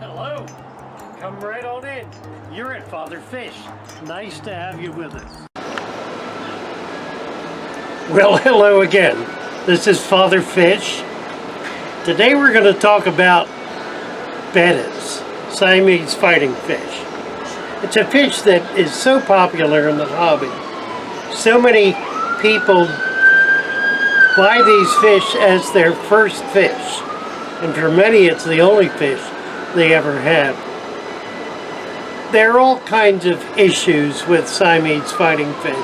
Hello. Come right on in. You're at Father Fish. Nice to have you with us. Well, hello again. This is Father Fish. Today we're going to talk about Bettas, Siamese fighting fish. It's a fish that is so popular in the hobby. So many people buy these fish as their first fish. And for many, it's the only fish they ever have. There are all kinds of issues with Siamese fighting fish.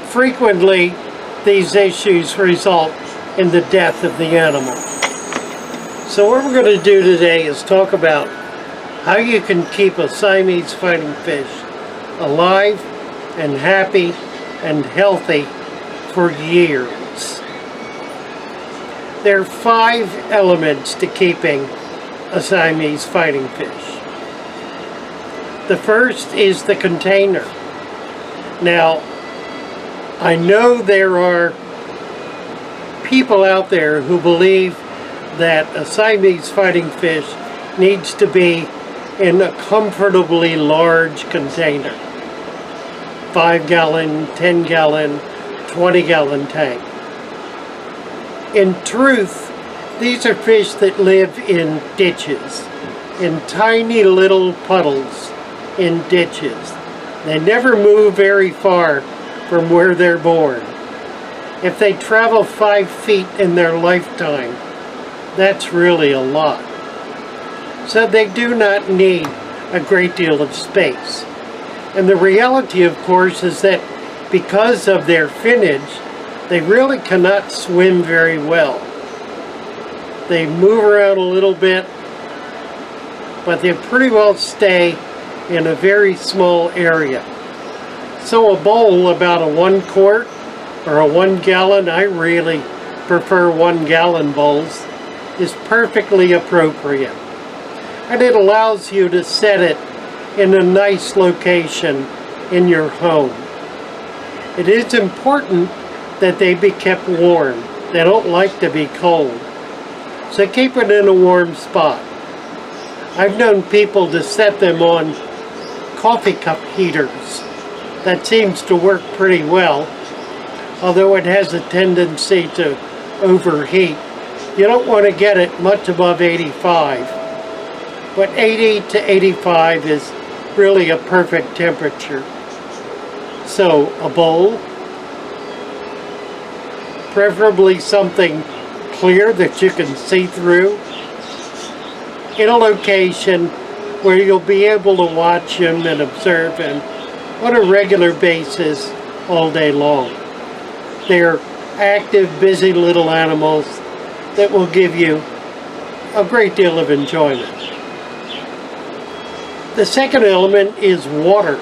Frequently, these issues result in the death of the animal. So what we're going to do today is talk about how you can keep a Siamese fighting fish alive and happy and healthy for years. There are 5 elements to keeping a Siamese fighting fish. The first is the container. Now, I know there are people out there who believe that a Siamese fighting fish needs to be in a comfortably large container. 5-gallon, 10-gallon, 20-gallon tank. In truth, these are fish that live in ditches, in tiny little puddles in ditches. They never move very far from where they're born. If they travel 5 feet in their lifetime, that's really a lot. So they do not need a great deal of space. And the reality, of course, is that because of their finnage, they really cannot swim very well. They move around a little bit, but they pretty well stay in a very small area. So a bowl about a 1 quart or a 1 gallon, I really prefer 1 gallon bowls, is perfectly appropriate. And it allows you to set it in a nice location in your home. It is important that they be kept warm. They don't like to be cold. So keep it in a warm spot. I've known people to set them on coffee cup heaters. That seems to work pretty well, although it has a tendency to overheat. You don't want to get it much above 85, but 80 to 85 is really a perfect temperature. So a bowl, preferably something clear that you can see through, in a location where you'll be able to watch him and observe him on a regular basis all day long. They're active, busy little animals that will give you a great deal of enjoyment. The second element is water.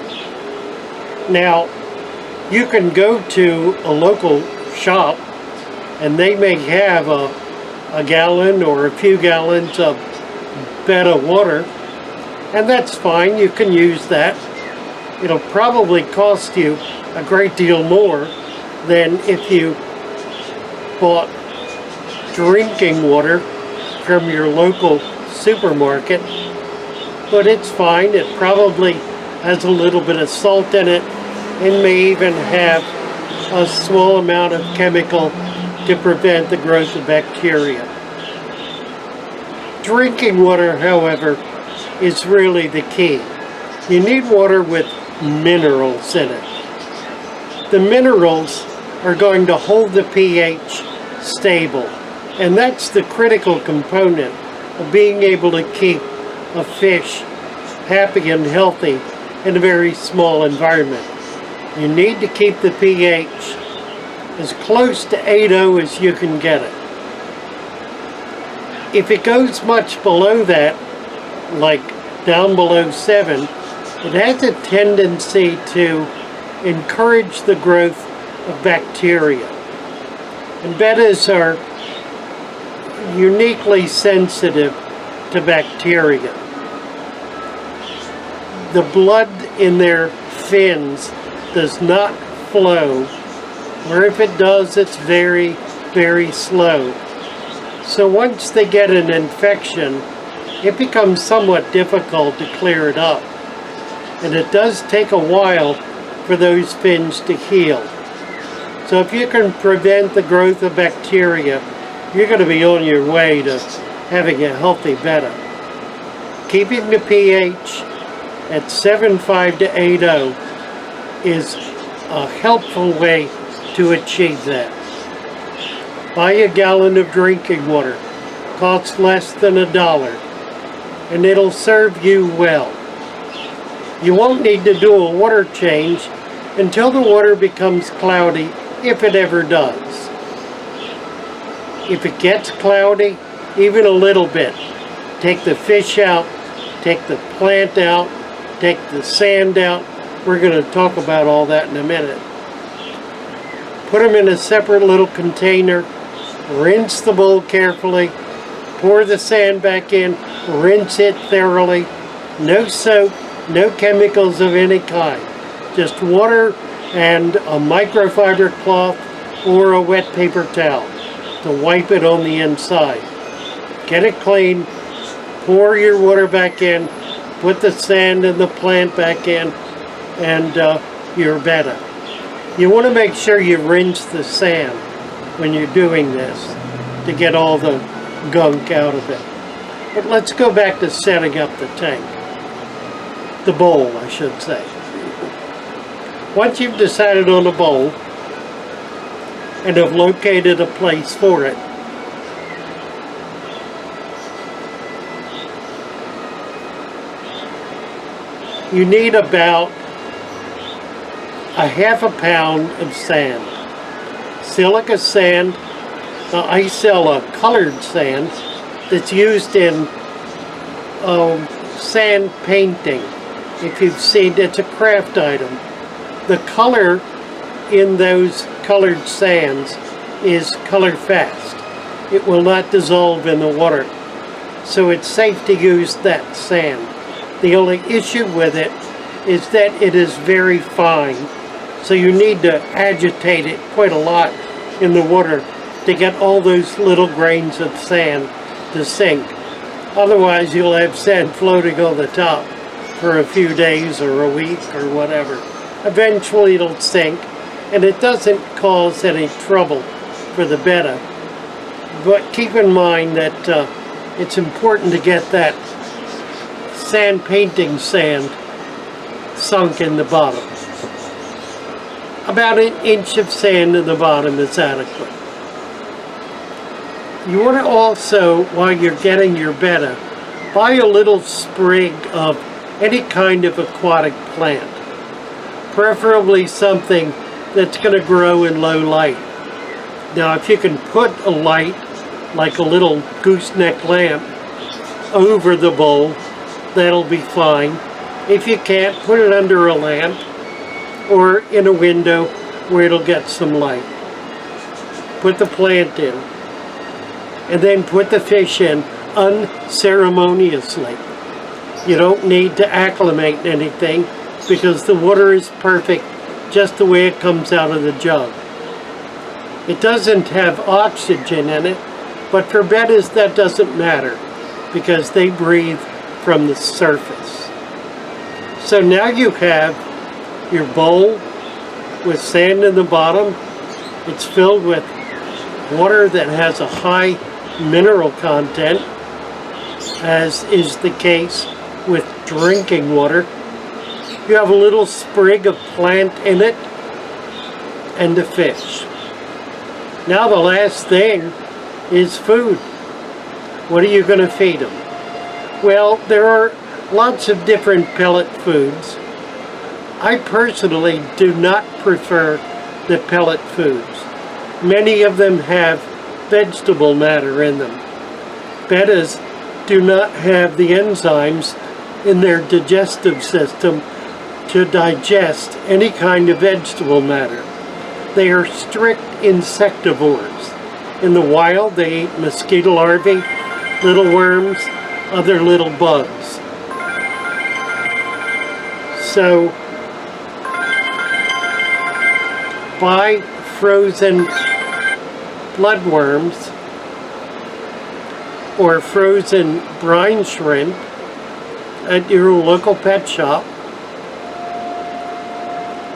Now, you can go to a local shop and they may have a gallon or a few gallons of Betta water, and that's fine. You can use that. It'll probably cost you a great deal more than if you bought drinking water from your local supermarket, but it's fine. It probably has a little bit of salt in it and may even have a small amount of chemical to prevent the growth of bacteria. Drinking water, however, is really the key. You need water with minerals in it. The minerals are going to hold the pH stable, and that's the critical component of being able to keep a fish happy and healthy in a very small environment. You need to keep the pH as close to 8.0 as you can get it. If it goes much below that, like down below 7, it has a tendency to encourage the growth of bacteria. And bettas are uniquely sensitive to bacteria. The blood in their fins does not flow, or if it does, it's very, very slow. So once they get an infection, it becomes somewhat difficult to clear it up. And it does take a while for those fins to heal. So if you can prevent the growth of bacteria, you're going to be on your way to having a healthy betta. Keeping the pH at 7.5 to 8.0 is a helpful way to achieve that. Buy a gallon of drinking water. Costs less than $1, and it'll serve you well. You won't need to do a water change until the water becomes cloudy, if it ever does. If it gets cloudy, even a little bit, take the fish out, take the plant out, take the sand out. We're going to talk about all that in a minute. Put them in a separate little container, rinse the bowl carefully, pour the sand back in, rinse it thoroughly. No soap, no chemicals of any kind. Just water and a microfiber cloth or a wet paper towel to wipe it on the inside. Get it clean, pour your water back in, put the sand and the plant back in, and you're betta. You want to make sure you rinse the sand when you're doing this to get all the gunk out of it. But let's go back to setting up the tank. The bowl, I should say. Once you've decided on a bowl and have located a place for it, you need about a ½ pound of sand. Silica sand. Now, I sell a colored sand that's used in sand painting. If you've seen, it's a craft item. The color in those colored sands is color fast. It will not dissolve in the water. So it's safe to use that sand. The only issue with it is that it is very fine. So you need to agitate it quite a lot in the water to get all those little grains of sand to sink. Otherwise, you'll have sand floating on the top for a few days or a week or whatever. Eventually it'll sink, and it doesn't cause any trouble for the betta. But keep in mind that it's important to get that sand painting sand sunk in the bottom. About an inch of sand in the bottom is adequate. You want to also, while you're getting your betta, buy a little sprig of any kind of aquatic plant. Preferably something that's going to grow in low light. Now, if you can put a light, like a little gooseneck lamp, over the bowl, that'll be fine. If you can't, put it under a lamp or in a window where it'll get some light. Put the plant in, and then put the fish in unceremoniously. You don't need to acclimate anything because the water is perfect just the way it comes out of the jug. It doesn't have oxygen in it, but for bettas that doesn't matter because they breathe from the surface. So now you have your bowl with sand in the bottom. It's filled with water that has a high mineral content, as is the case with drinking water. You have a little sprig of plant in it and the fish. Now the last thing is food. What are you going to feed them? Well, there are lots of different pellet foods. I personally do not prefer the pellet foods. Many of them have vegetable matter in them. Bettas do not have the enzymes in their digestive system to digest any kind of vegetable matter. They are strict insectivores. In the wild, they eat mosquito larvae, little worms, other little bugs. So, buy frozen bloodworms or frozen brine shrimp at your local pet shop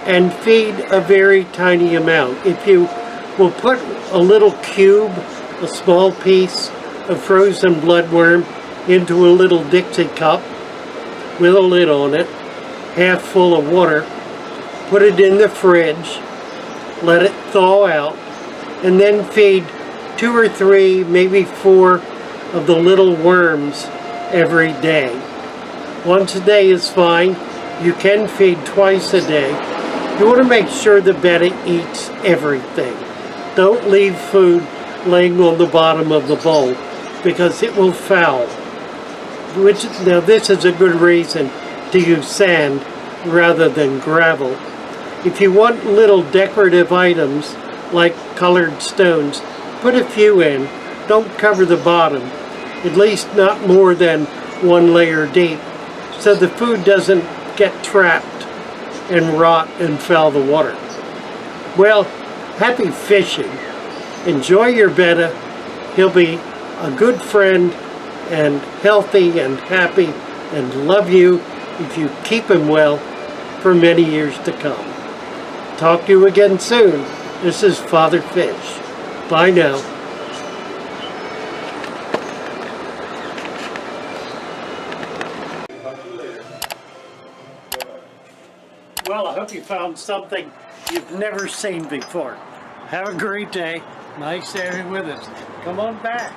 and feed a very tiny amount. If you will put a little cube, a small piece of frozen bloodworm into a little Dixie cup with a lid on it, half full of water, put it in the fridge, let it thaw out, and then feed 2 or 3, maybe 4 of the little worms every day. Once a day is fine. You can feed twice a day. You want to make sure the betta eats everything. Don't leave food laying on the bottom of the bowl because it will foul. Now this is a good reason to use sand rather than gravel. If you want little decorative items like colored stones, put a few in. Don't cover the bottom, at least not more than 1 layer deep, so the food doesn't get trapped and rot and foul the water. Well, happy fishing. Enjoy your betta. He'll be a good friend and healthy and happy and love you if you keep him well for many years to come. Talk to you again soon. This is Father Fish. Bye now. Well, I hope you found something you've never seen before. Have a great day. Nice having you with us. Come on back.